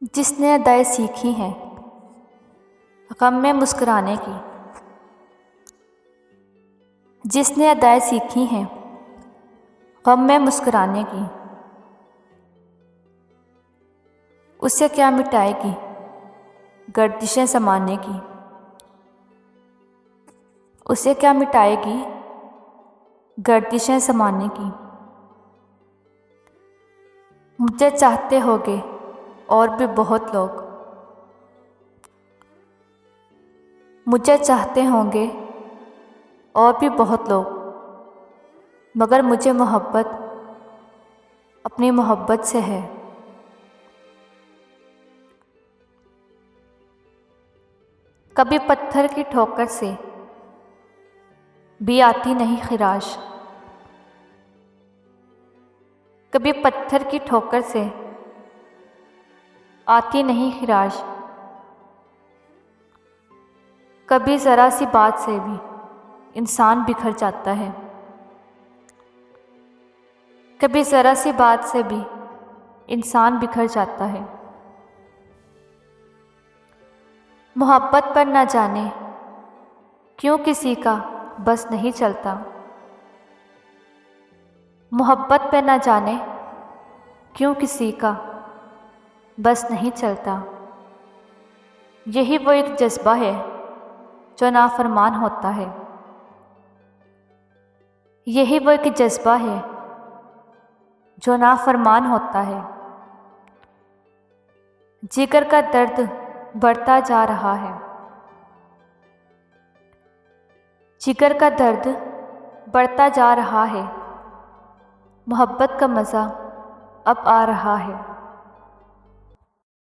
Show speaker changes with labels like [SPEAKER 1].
[SPEAKER 1] जिसने अदाएं सीखी हैं गम में मुस्कुराने की, जिसने अदाएं सीखी हैं गम में मुस्कुराने की, उससे क्या मिटाएगी गर्दिशें ज़माने की, उसे क्या मिटाएगी गर्दिशें ज़माने की। मुझे चाहते होगे और भी बहुत लोग, मुझे चाहते होंगे और भी बहुत लोग, मगर मुझे मोहब्बत अपनी मोहब्बत से है। कभी पत्थर की ठोकर से भी आती नहीं खिराश, कभी पत्थर की ठोकर से आती नहीं खिराश। कभी ज़रा सी बात से भी इंसान बिखर जाता है, कभी ज़रा सी बात से भी इंसान बिखर जाता है। मोहब्बत पर ना जाने क्यों किसी का बस नहीं चलता, मोहब्बत पर ना जाने क्यों किसी का बस नहीं चलता। यही वो एक जज्बा है जो नाफरमान होता है, यही वो एक जज्बा है जो नाफरमान होता है। जिगर का दर्द बढ़ता जा रहा है, जिगर का दर्द बढ़ता जा रहा है। मोहब्बत का मज़ा अब आ रहा है।